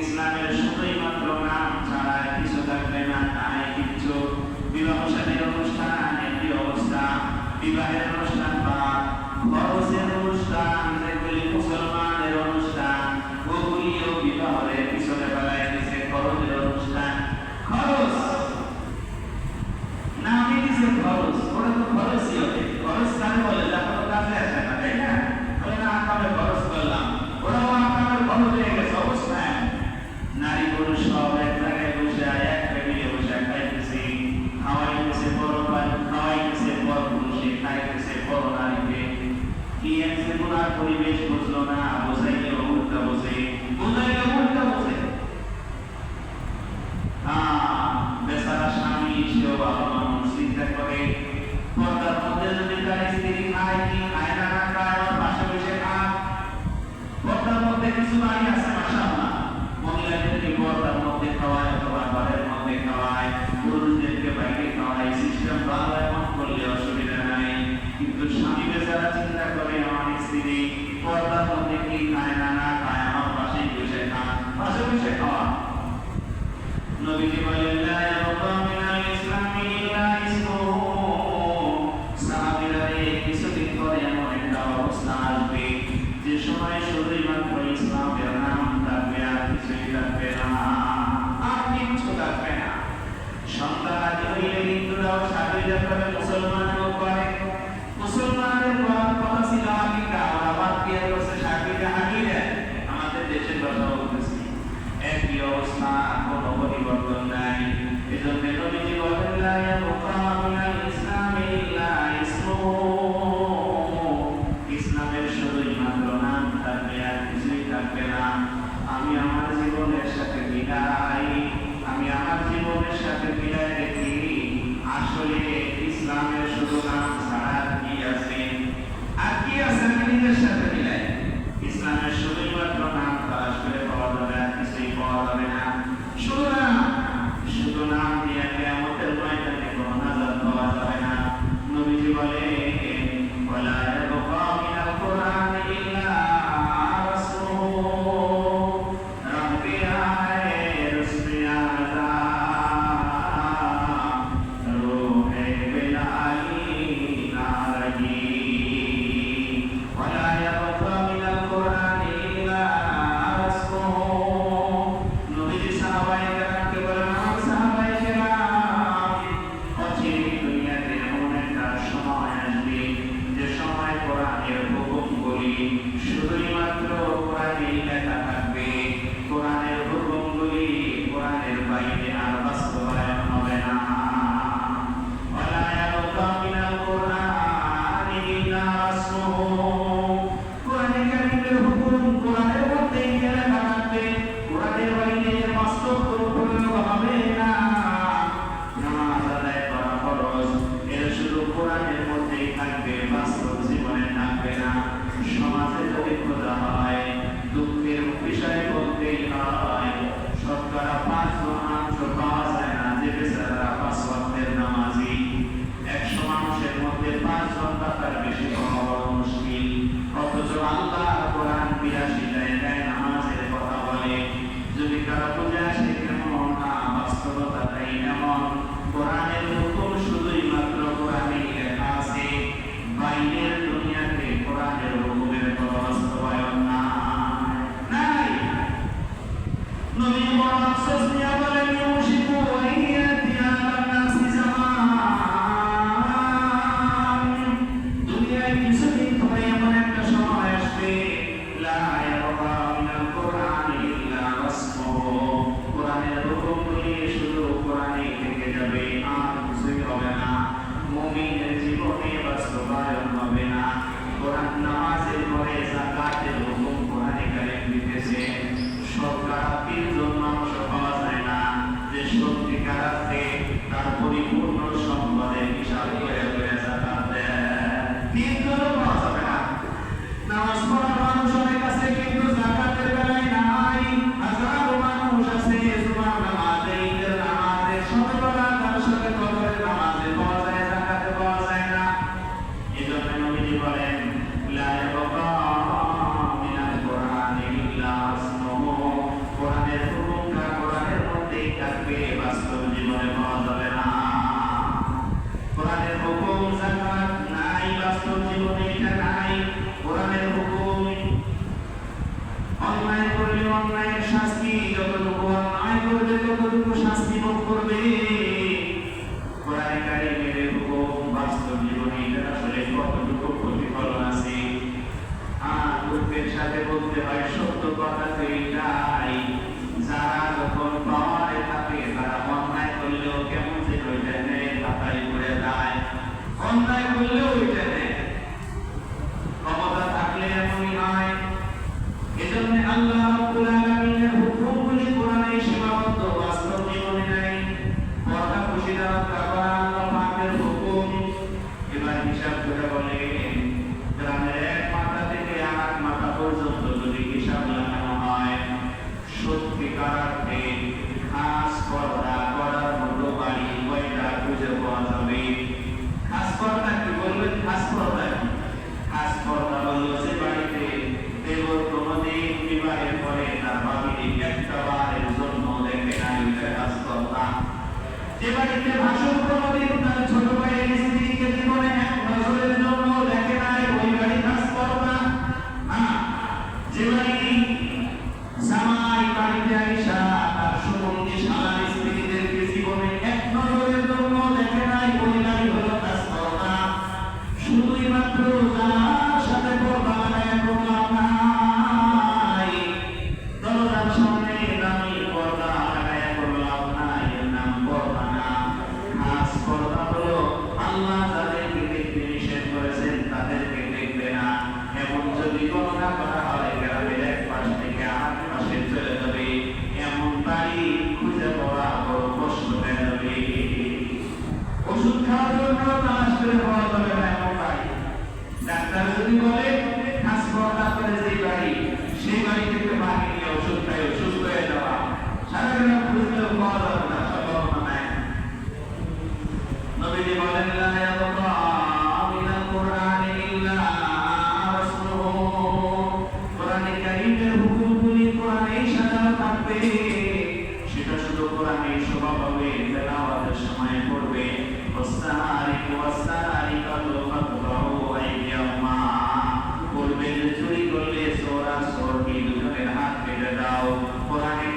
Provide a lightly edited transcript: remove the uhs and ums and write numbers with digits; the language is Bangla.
ইসলামের শুধুই মাত্র নাম ছাড়া কিছু থাকবে না, তাই কিছু বিবাহ শাদীর অনুষ্ঠান, একটি অবস্থা, বিবাহের অনুষ্ঠান বা খরচের অনুষ্ঠান, যেগুলি মুসলমানের অনুষ্ঠান, ওগুলিও বিবাহের পিছনে বেলায় দিছে খরচের অনুষ্ঠান। খরচ নামে দিছে খরচ, ওরা তো খরচই হবে। খরচ কার বলে? যা কোনো কাজে আসে না, তাই না? ওরা না আকামে খরচ করলাম, ওরাও আকামের খরচ হয়ে গেছে অবস্থায়। নারী পুরুষ সব এক জায়গায় বসে এক ফ্যামিলি বসে খাইতেছি, খাওয়াইতেছে বড় ভাই, খাওয়াইতেছে বড় পুরুষে, খাইতেছে বড় নারীকে। কি এক সেকুলার পরিবেশ বুঝলো না, বোঝাইলে উল্টা বোঝে, বোঝাইলে উল্টা বোঝে। বেচারা স্বামী সেও ভালো মানুষ, চিন্তা করে পর্দার মধ্যে যদি তার স্ত্রী খায় কি খায় না খায়, ওর পাশে বসে খায়। পর্দার মধ্যে কিছু বাড়ি আছে মাশাআল্লাহ, মহিলাদেরকে পর্দার মধ্যে খাওয়ায় অথবা ঘরের মধ্যে খাওয়ায়, পুরুষদেরকে বাইরে খাওয়ায়। সিস্টেম ভালো এমন করলে অসুবিধা নাই, কিন্তু স্বামী বেচারা চিন্তা করে আমার স্ত্রী পর্দার মধ্যে কি খায় না খায়, আমার পাশেই বসে খায়, পাশে বসে খাওয়া। নবীজি বলেন লা ইয়ারদা মিনাল ইসলামি ইল্লা ইসমুহু। সাহাবীরা কিছুদিন পরে এমন একটা অবস্থা আসবে যে সময় শুধুই মাত্র ইসলামের নাম থাকবে, আর কিছুই থাকবে না, আর কিচ্ছু থাকবে না। সন্তান আদি হইলে হিন্দুরাও স্বাধীনতা করে, মুসলমানও করে। মুসলমানের কথা ছিল আকিকা, ওরা বাদ দিয়ে করছে সাকিরা আকিরা। আমাদের দেশের কথা বলতেছি, একই অবস্থা, কোনো পরিবর্তন নাই। এজন্য নবীজি বলেন লা ইয়াবকা মিনাল ইসলামি ইল্লা ইসমুহু। ইসলামের শুধুই মাত্র নাম থাকবে, আর কিছুই থাকবে না। আমি আমার জীবনের সাথে মিলাই, আমি আমার জীবনের সাথে মিলাই দেখি আসলে ইসলামের শুধু নাম ছাড়া কি আছে, আর কি আছে আমি নিজের সাথে মিলাই। ইসলামের শুধুই মাত্র নাম তালাশ করে পাওয়া যাবে, আর কিছুই পাওয়া যাবে না। শুধু নাম দিয়ে কিয়ামতের ময়দানে কোনো নাজাত পাওয়া যাবে না। নবীজি বলে ওয়ালা ইয়াবকা মিনাল কুরআনি ইল্লা রাসূলুহু রাব্বি আয়ে রুসমি আযা রূহে বিলালি নারজি। ওয়ালা ইয়াবকা মিনাল কুরআনি ইল্লা রাসূলুহু। নবীজি সাহাবায়ে কেরামকে বলেন, আমার সাহাবায়ে কেরাম, অচিরে দুনিয়াতে এমন একটা সময় আসবে যে সময় কোরআনের হুকুমগুলি শুধুই মাত্র কোরআনেই লেখা থাকবে। কোরআনের হুকুমগুলি কোরআনের বাইরে আর বাস্তবায়ন হবে না। ওয়ালা ইয়াবকা মিনাল কুরআনি ইল্লা রাসূলুহু। কোরআনে কারীমের হুকুম কোরআনের মধ্যেই লেখা থাকবে, কোরআনের বাইরে বাস্তব কোনো প্রয়োগ হবে না। নামাজ আদায় করা ফরজ, এর শুধু কোরআনের মধ্যেই থাকবে, বাস্তব জীবনে থাকবে না। সমাজে যদি খোঁজা হয়, দুঃখের বিষয় বলতেই হয়, শতকরা 5 জন মানুষ পাওয়া যায় না যে বেচারা 5 ওয়াক্তের নামাজি। 100 মানুষের মধ্যে 5 জন তার বেশি পাওয়া বড় মুশকিল। অথচ আল্লাহ কোরআন 82 জায়গায় নামাজের কথা বলে। যদি কারো বুঝে আসে কেমন, না বাস্তবতাটাই এমন। কোরআনের হুকুম শুধুই মাত্র কোরআনেই লেখা আছে, বাইরের দুনিয়াতে কোরআনের হুকুমের কোনো বাস্তবায়ন নাই। নবী বড় আফসোস নিয়ে বলেন, ইউশিকু আইয়াতি আলান নাসি জামান। দুনিয়ায় কিছুদিন পরে এমন একটা সময় আসবে, লা ইয়াবকা মিনাল কুরআনি ইল্লা রাসমুহু। কোরআনের হুকুমগুলি শুধু কোরআনেই থেকে যাবে, আর কিছুই হবে না। মুমিনের জীবনে বাস্তবায়ন হবে না। কোরআন নামাজের পরে যাকাতের হুকুম কোরআনে কারীম দিতেছে, শতকরা 3 জন মানুষ পাওয়া যায় না যে সত্যিকার অর্থে তার পরিপূর্ণ সম্পদের হিসাব করে করে যাকাত দেয়। 3 জনও পাওয়া যাবে না। নামাজ পড়ার মানুষ অনেক আছে, কিন্তু যাকাতের বেলায় নাই। হাজারো মানুষ আছে জুমার নামাজে, ঈদের নামাজে, শবে বরাত, শবে কদরের নামাজে পাওয়া যায়, যাকাতে পাওয়া যায় না। এজন্য নবীজি বলেন লা ইয়াবকা মিনাল কুরআনি ইল্লা রাসমুহু। কোরআনের অন্যায় করলে অন্যায়ের শাস্তি যতটুকু, অন্যায় করবে ততটুকু শাস্তি ভোগ করবে। কোরআনে কারিমের হুকুম বাস্তব জীবনে এটা আসলে কতটুকু প্রতিফলন আছে। দুঃখের সাথে বলতে হয় সত্য কথা তো এটাই, যারা যখন পাওয়ারে থাকে তারা অন্যায় করলেও কেমন যে ওইটা নেয়, পাতায় পড়ে যায়। অন্যায় করলেও ওইটা নেয়, ক্ষমতা থাকলে এমনই হয়। এজন্য আল্লাহ রাব্বুল আলামিনের হুকুমগুলি কোরআনে সীমাবদ্ধ, বাস্তব জীবনে নাই। পর্দা খুশিদা রক্ষা করা আল্লাহ পাকের হুকুম। এবার হিসাব করে বলেন, গ্রামের এক মাথা থেকে আরেক মাথা পর্যন্ত যদি হিসাব লাগানো হয়, সত্যিকার অর্থে খাস পর্দা করার মতো বাড়ি কয়টা খুঁজে পাওয়া যাবে? খাস পর্দা কি বলবেন? খাস পর্দা কি? খাস পর্দা হলো যে বাড়িতে দেবর কোনদিন বিবাহের পরে তার বাবিকে একটা বারের জন্য দেখে না, ওইটা খাস পর্দা। যে বাড়িতে ভাসুর কোনদিন তার ছোট ভাইয়ের স্ত্রীকে জীবনে এক নজরের জন্য দেখে নাই, ওই বাড়ি খাস পর্দা। যে বাড়ি জামাই বাড়িতে আইসা তার সুগন্ধি শালার স্ত্রীদেরকে জীবনে এক নজরের জন্য দেখে নাই, ওই বাড়ি হলো খাস পর্দা। শুধুই মাত্র যার সাথে পর্দা লাগায় করলাম নাই, দরজার সামনে দামি পর্দা লাগায় করলাম নাই, এর নাম পর্দা না। খাস পর্দা হলো আল্লাহ যাদেরকে দেখতে নিষেধ করেছেন তাদেরকে দেখবে না, এমন যদি গণনা করা হয় গ্রামের এক পাশ থেকে আরেক পাশে চলে যাবে, এমন বাড়ি খুঁজে পাওয়া বড় কষ্ট হয়ে যাবে। ওষুধ খাওয়ার জন্য তালাশ করে পাওয়া যাবে না এমন বাড়ি। ডাক্তার যদি বলে খাস পর্দা করে যে বাড়ি, সেই বাড়ি থেকে বাড়ি নিয়ে ওষুধ খাই অসুস্থ হয়ে যাওয়া, সারা গ্রাম খুঁজলেও পাওয়া যাবে না, সম্ভাবনা নাই। নবীজি বলেন, লা ইয়াবকা মিনাল কুরআনি ইল্লা রাসূলুহু, কোরআনে কারীমের হুকুমগুলি কোরআনেই সাজানো থাকবে, সেটা শুধু কোরআনেই শোভা পাবে, তেলাওয়াতের সময় পড়বে। ওয়াসসারিকু ওয়াসসারিকাতু ফাকতাউ আইদিয়াহুমা, বলবে যে চুরি করলে চোর আর চোরকে দুজনের হাত কেটে দাও। কোরআনে